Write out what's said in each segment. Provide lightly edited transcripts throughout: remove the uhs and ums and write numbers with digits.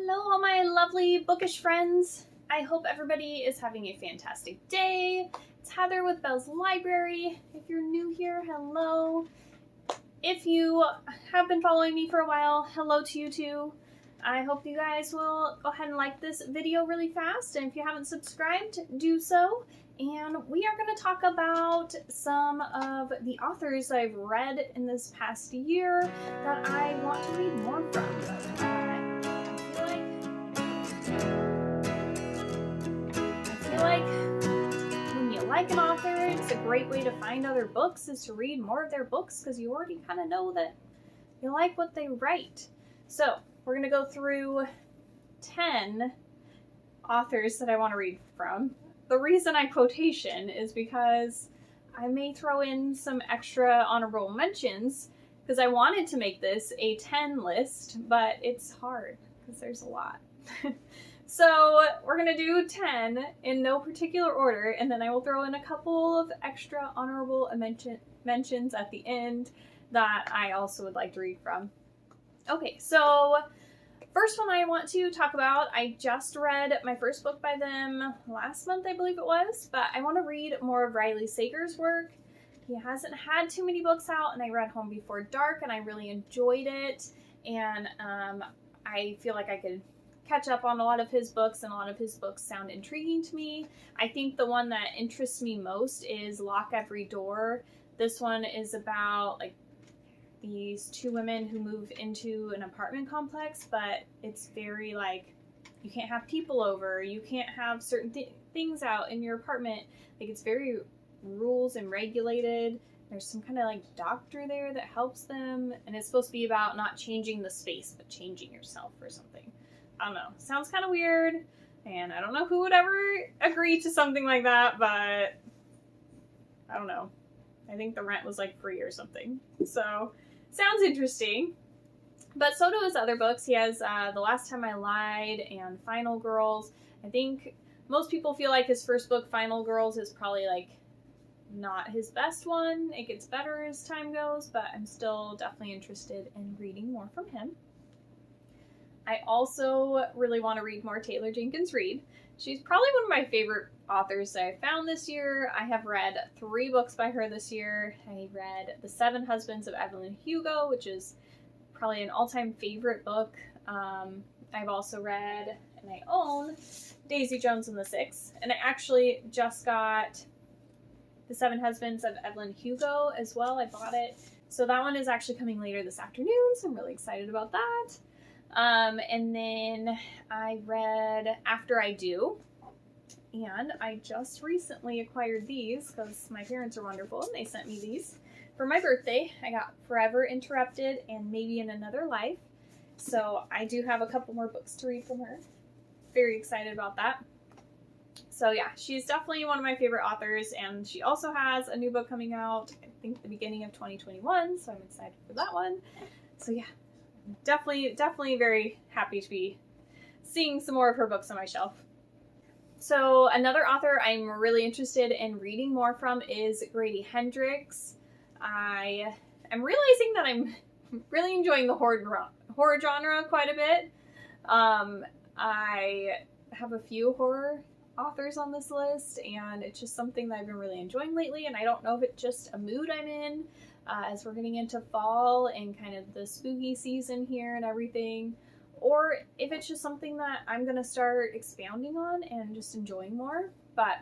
Hello, all my lovely bookish friends. I hope everybody is having a fantastic day. It's Heather with Belle's Library. If you're new here, hello. If you have been following me for a while, hello to you too. I hope you guys will go ahead and like this video really fast, and if you haven't subscribed, do so. And we are going to talk about some of the authors I've read in this past year that I want to read more from. I feel like when you like an author, it's a great way to find other books is to read more of their books, because you already kind of know that you like what they write. So we're going to go through 10 authors that I want to read from. The reason I quotation is because I may throw in some extra honorable mentions, because I wanted to make this a 10 list, but it's hard because there's a lot. So we're going to do 10 in no particular order, and then I will throw in a couple of extra honorable mentions at the end that I also would like to read from. Okay, so first one I want to talk about, I just read my first book by them last month, I believe it was, but I want to read more of Riley Sager's work. He hasn't had too many books out, and I read Home Before Dark, and I really enjoyed it, and I feel like I could catch up on a lot of his books, and a lot of his books sound intriguing to me. I think the one that interests me most is Lock Every Door. This one is about like these two women who move into an apartment complex, but it's very like, you can't have people over, you can't have certain things out in your apartment. Like, it's very rules and regulated. There's some kind of like doctor there that helps them, and it's supposed to be about not changing the space, but changing yourself or something. I don't know. Sounds kind of weird, and I don't know who would ever agree to something like that, but I don't know. I think the rent was like free or something. So, sounds interesting. But so do his other books. He has The Last Time I Lied and Final Girls. I think most people feel like his first book, Final Girls, is probably like not his best one. It gets better as time goes, but I'm still definitely interested in reading more from him. I also really want to read more Taylor Jenkins Reid. She's probably one of my favorite authors that I found this year. I have read 3 books by her this year. I read The 7 Husbands of Evelyn Hugo, which is probably an all-time favorite book. I've also read, and I own, Daisy Jones and the Six. And I actually just got The 7 Husbands of Evelyn Hugo as well. I bought it. So that one is actually coming later this afternoon, so I'm really excited about that. And then I read After I Do, and I just recently acquired these because my parents are wonderful and they sent me these for my birthday. I got Forever Interrupted and Maybe in Another Life. So I do have a couple more books to read from her. Very excited about that. So yeah, she's definitely one of my favorite authors, and she also has a new book coming out, I think the beginning of 2021, so I'm excited for that one. So yeah. Definitely very happy to be seeing some more of her books on my shelf. So another author I'm really interested in reading more from is Grady Hendricks. I am realizing that I'm really enjoying the horror genre quite a bit. I have a few horror authors on this list, and it's just something that I've been really enjoying lately, and I don't know if it's just a mood I'm in as we're getting into fall and kind of the spooky season here and everything, or if it's just something that I'm going to start expounding on and just enjoying more. But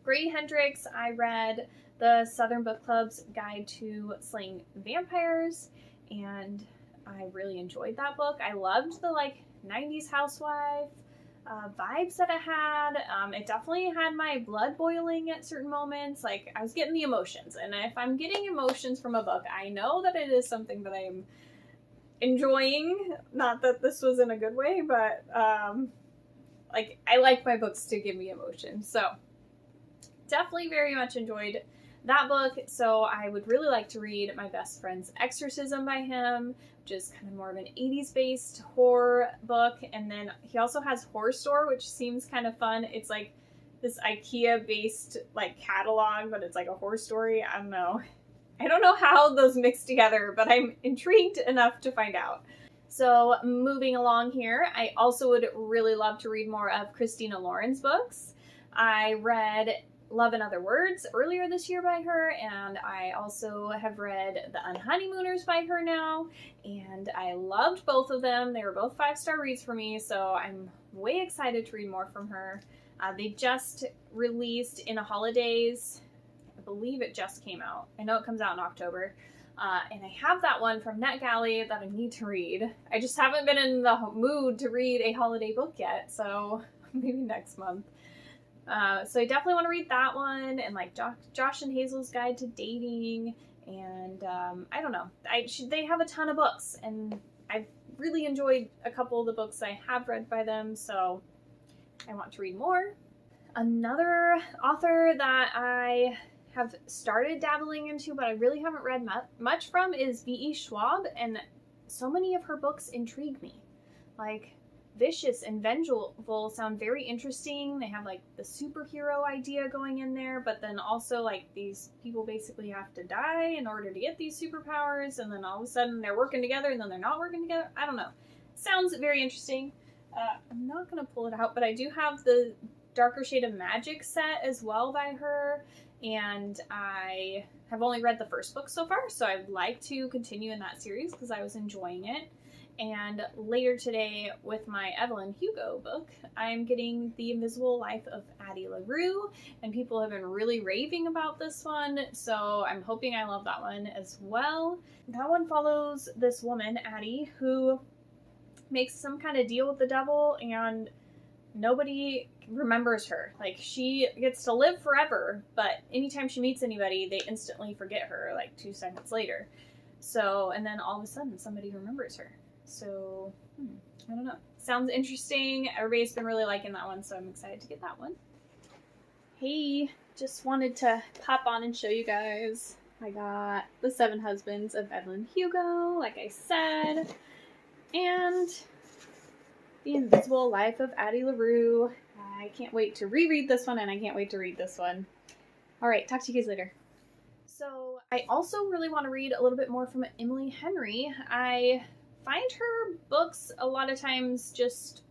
Grady Hendricks, I read the Southern Book Club's Guide to Slaying Vampires, and I really enjoyed that book. I loved the like 90s housewife vibes that it had. It definitely had my blood boiling at certain moments. Like, I was getting the emotions, and if I'm getting emotions from a book, I know that it is something that I'm enjoying. Not that this was in a good way, but like, I like my books to give me emotions. So definitely very much enjoyed that book. So I would really like to read My Best Friend's Exorcism by him, which is kind of more of an 80s based horror book. And then he also has Horror Store, which seems kind of fun. It's like this IKEA based like catalog, but it's like a horror story. I don't know how those mix together, but I'm intrigued enough to find out. So moving along here, I also would really love to read more of Christina Lauren's books. I read Love and Other Words earlier this year by her, and I also have read The Unhoneymooners by her now, and I loved both of them. They were both 5-star reads for me, so I'm way excited to read more from her. They just released In a Holidays. I believe it just came out. I know it comes out in October. And I have that one from NetGalley that I need to read. I just haven't been in the mood to read a holiday book yet, so maybe next month. So I definitely want to read that one, and like Josh and Hazel's Guide to Dating, and I don't know. They have a ton of books, and I've really enjoyed a couple of the books I have read by them, so I want to read more. Another author that I have started dabbling into, but I really haven't read much from, is V.E. Schwab, and so many of her books intrigue me. Like, Vicious and Vengeful sound very interesting. They have like the superhero idea going in there, but then also like these people basically have to die in order to get these superpowers, and then all of a sudden they're working together and then they're not working together. I don't know. Sounds very interesting. I'm not going to pull it out, but I do have the Darker Shade of Magic set as well by her, and I have only read the first book so far, so I'd like to continue in that series because I was enjoying it. And later today, with my Evelyn Hugo book, I'm getting The Invisible Life of Addie LaRue, and people have been really raving about this one, so I'm hoping I love that one as well. That one follows this woman, Addie, who makes some kind of deal with the devil, and nobody remembers her. Like, she gets to live forever, but anytime she meets anybody, they instantly forget her, like 2 seconds later. So, and then all of a sudden, somebody remembers her. So, I don't know. Sounds interesting. Everybody's been really liking that one, so I'm excited to get that one. Hey, just wanted to pop on and show you guys. I got The 7 Husbands of Evelyn Hugo, like I said, and The Invisible Life of Addie LaRue. I can't wait to reread this one, and I can't wait to read this one. All right, talk to you guys later. So, I also really want to read a little bit more from Emily Henry. I find her books a lot of times just,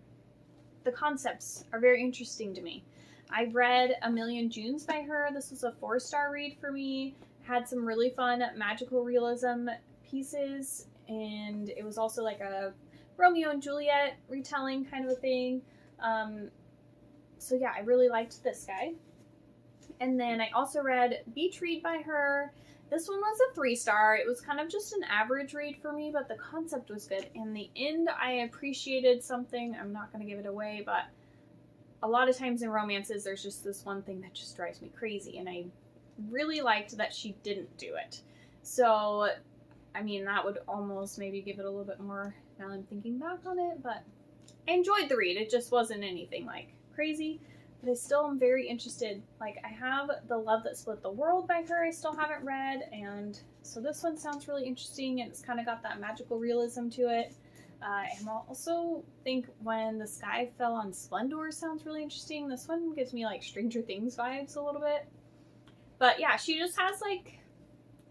the concepts are very interesting to me. I read A Million Junes by her. This was a 4-star read for me. Had some really fun magical realism pieces, and it was also like a Romeo and Juliet retelling kind of a thing. So yeah, I really liked this guy. And then I also read Beach Read by her. This one was a 3-star. It was kind of just an average read for me, but the concept was good. In the end, I appreciated something. I'm not going to give it away, but a lot of times in romances, there's just this one thing that just drives me crazy, and I really liked that she didn't do it. So, I mean, that would almost maybe give it a little bit more now I'm thinking back on it, but I enjoyed the read. It just wasn't anything like crazy. But I still am very interested. Like, I have The Love That Split the World by her I still haven't read, and so this one sounds really interesting, and it's kind of got that magical realism to it. And I also think When the Sky Fell on Splendor sounds really interesting. This one gives me like Stranger Things vibes a little bit. But yeah, she just has like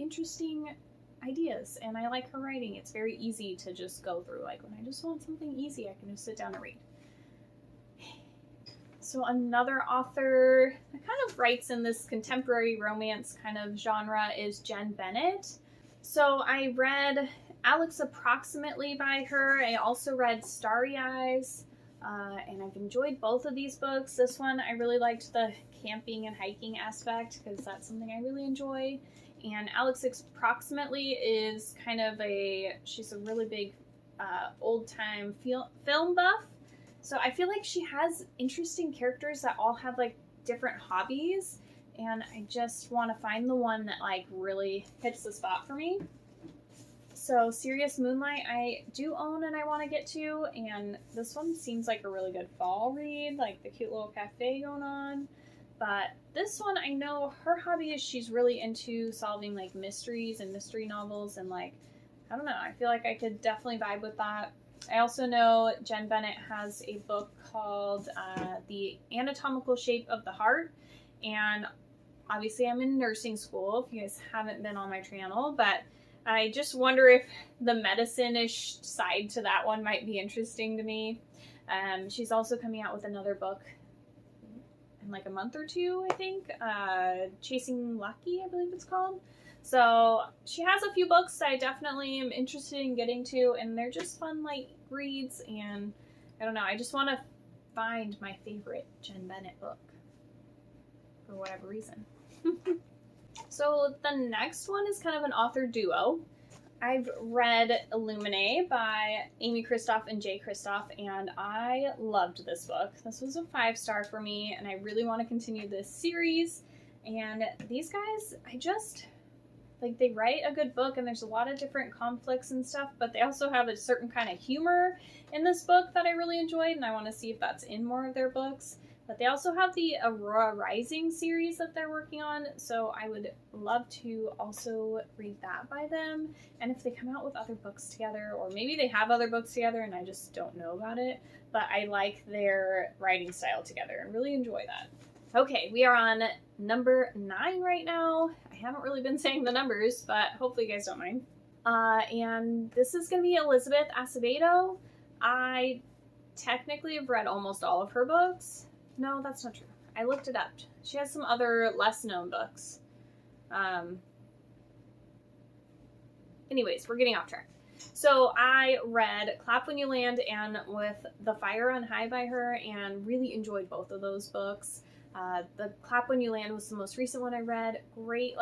interesting ideas, and I like her writing. It's very easy to just go through. Like, when I just want something easy, I can just sit down and read. So another author that kind of writes in this contemporary romance kind of genre is Jen Bennett. So I read Alex Approximately by her. I also read Starry Eyes, and I've enjoyed both of these books. This one, I really liked the camping and hiking aspect because that's something I really enjoy. And Alex Approximately is kind of she's a really big old-time film buff. So I feel like she has interesting characters that all have like different hobbies, and I just want to find the one that like really hits the spot for me. So Serious Moonlight I do own and I want to get to, and this one seems like a really good fall read, like the cute little cafe going on. But this one, I know her hobby is she's really into solving like mysteries and mystery novels, and like, I don't know, I feel like I could definitely vibe with that. I also know Jen Bennett has a book called The Anatomical Shape of the Heart, and obviously I'm in nursing school if you guys haven't been on my channel, but I just wonder if the medicine-ish side to that one might be interesting to me. She's also coming out with another book in like a month or two, I think. Chasing Lucky, I believe it's called. So she has a few books I definitely am interested in getting to, and they're just fun, light reads, and I don't know, I just want to find my favorite Jen Bennett book for whatever reason. So the next one is kind of an author duo. I've read Illuminae by Amy Kristoff and Jay Kristoff, and I loved this book. This was a 5-star for me, and I really want to continue this series. And these guys, they write a good book, and there's a lot of different conflicts and stuff, but they also have a certain kind of humor in this book that I really enjoyed, and I want to see if that's in more of their books. But they also have the Aurora Rising series that they're working on, so I would love to also read that by them. And if they come out with other books together, or maybe they have other books together and I just don't know about it, but I like their writing style together and really enjoy that. Okay, we are on number 9 right now. I haven't really been saying the numbers, but hopefully you guys don't mind. And this is going to be Elizabeth Acevedo. I technically have read almost all of her books. No, that's not true. I looked it up. She has some other less known books. Anyways, we're getting off track. So I read Clap When You Land and With the Fire on High by her, and really enjoyed both of those books. The Clap When You Land was the most recent one I read. Great,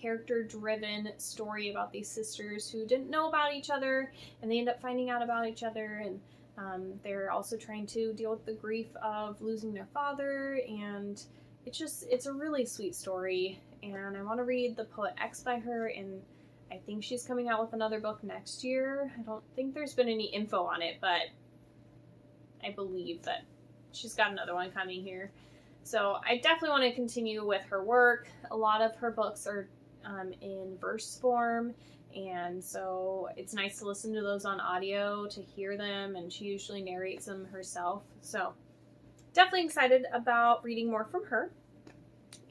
character-driven story about these sisters who didn't know about each other, and they end up finding out about each other, and they're also trying to deal with the grief of losing their father, and it's a really sweet story, and I want to read The Poet X by her, and I think she's coming out with another book next year. I don't think there's been any info on it, but I believe that she's got another one coming here. So I definitely want to continue with her work. A lot of her books are in verse form, and so it's nice to listen to those on audio, to hear them, and she usually narrates them herself. So definitely excited about reading more from her.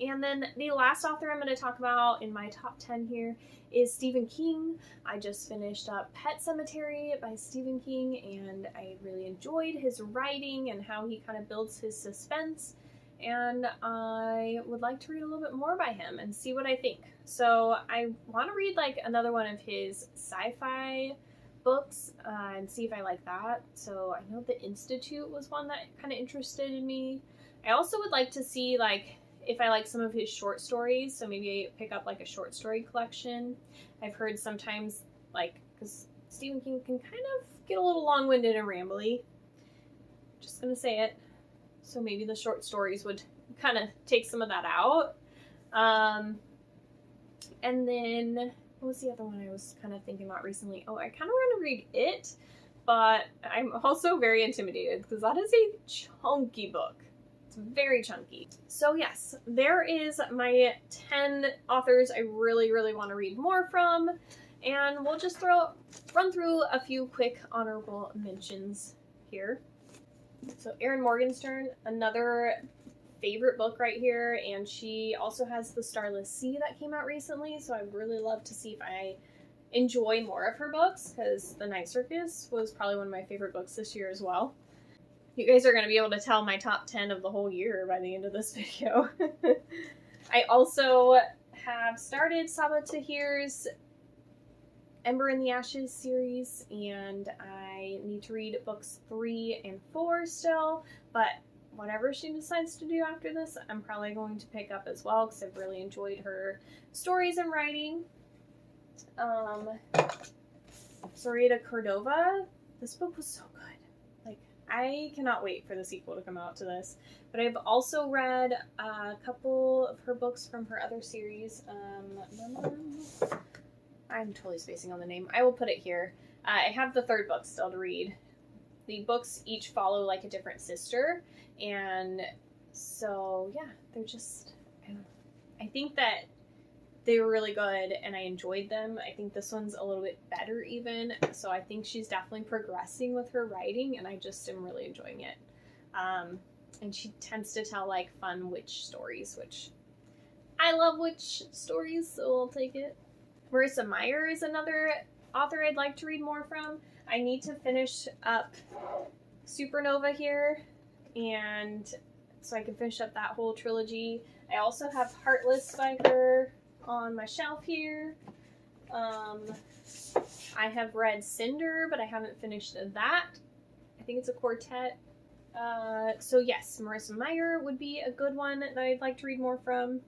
And then the last author I'm going to talk about in my top 10 here is Stephen King. I just finished up Pet Sematary by Stephen King, and I really enjoyed his writing and how he kind of builds his suspense. And I would like to read a little bit more by him and see what I think. So I want to read another one of his sci-fi books and see if I like that. So I know The Institute was one that kind of interested in me. I also would like to see if I like some of his short stories. So maybe pick up a short story collection. I've heard sometimes because Stephen King can kind of get a little long-winded and rambly. Just gonna say it. So maybe the short stories would kind of take some of that out. And then, what was the other one I was kind of thinking about recently? Oh, I kind of want to read It, but I'm also very intimidated because that is a chunky book. It's very chunky. So yes, there is my 10 authors I really, really want to read more from. And we'll just run through a few quick honorable mentions here. So Erin Morgenstern, another favorite book right here, and she also has The Starless Sea that came out recently, so I'd really love to see if I enjoy more of her books, because The Night Circus was probably one of my favorite books this year as well. You guys are going to be able to tell my top 10 of the whole year by the end of this video. I also have started Saba Tahir's Ember in the Ashes series, and I need to read books 3 and 4 still, but whatever she decides to do after this, I'm probably going to pick up as well, because I've really enjoyed her stories and writing. Sarita Cordova, this book was so good. I cannot wait for the sequel to come out to this. But I've also read a couple of her books from her other series. I'm totally spacing on the name. I will put it here. I have the 3rd book still to read. The books each follow a different sister, and so yeah, they're just, I think that they were really good and I enjoyed them. I think this one's a little bit better even, so I think she's definitely progressing with her writing, and I just am really enjoying it. And she tends to tell fun witch stories, which I love witch stories, so I'll take it. Marissa Meyer is another author I'd like to read more from. I need to finish up Supernova here, and so I can finish up that whole trilogy. I also have Heartless by her on my shelf here. I have read Cinder, but I haven't finished that. I think it's a quartet. So yes, Marissa Meyer would be a good one that I'd like to read more from.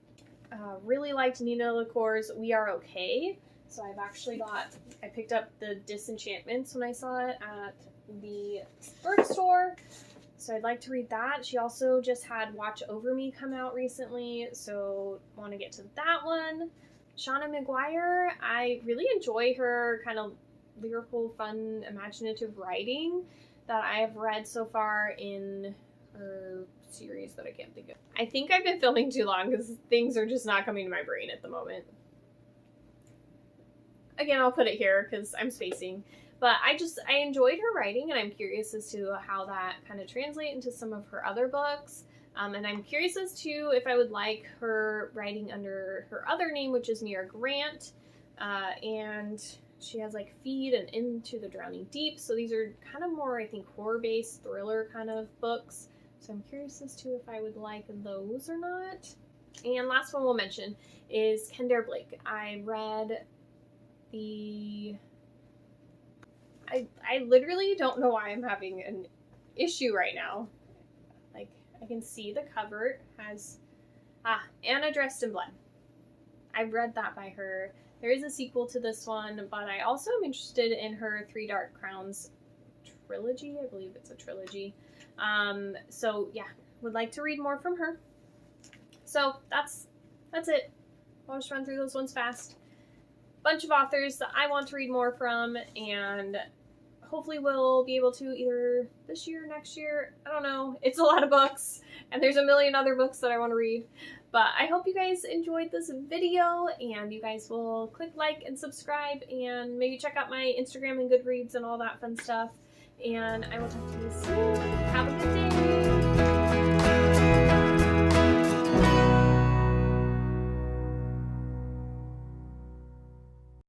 Really liked Nina LaCour's We Are Okay. So I picked up the Disenchantments when I saw it at the bookstore. So I'd like to read that. She also just had Watch Over Me come out recently, so want to get to that one. Shauna McGuire, I really enjoy her kind of lyrical, fun, imaginative writing that I have read so far in her series that I can't think of. I think I've been filming too long because things are just not coming to my brain at the moment. Again, I'll put it here because I'm spacing. But I enjoyed her writing, and I'm curious as to how that kind of translates into some of her other books. And I'm curious as to if I would like her writing under her other name, which is Mira Grant. And she has like Feed and Into the Drowning Deep. So these are kind of more, I think, horror-based thriller kind of books. So I'm curious as to if I would like those or not. And last one we'll mention is Kendare Blake. I read I literally don't know why I'm having an issue right now. Like, I can see the cover has Anna Dressed in Blood. I've read that by her. There is a sequel to this one, but I also am interested in her Three Dark Crowns trilogy. I believe it's a trilogy. So yeah, would like to read more from her. So that's it. I'll just run through those ones fast. Bunch of authors that I want to read more from, and hopefully we'll be able to either this year, next year. I don't know. It's a lot of books, and there's a million other books that I want to read. But I hope you guys enjoyed this video, and you guys will click like and subscribe, and maybe check out my Instagram and Goodreads and all that fun stuff. And I will talk to you soon. Have a good day.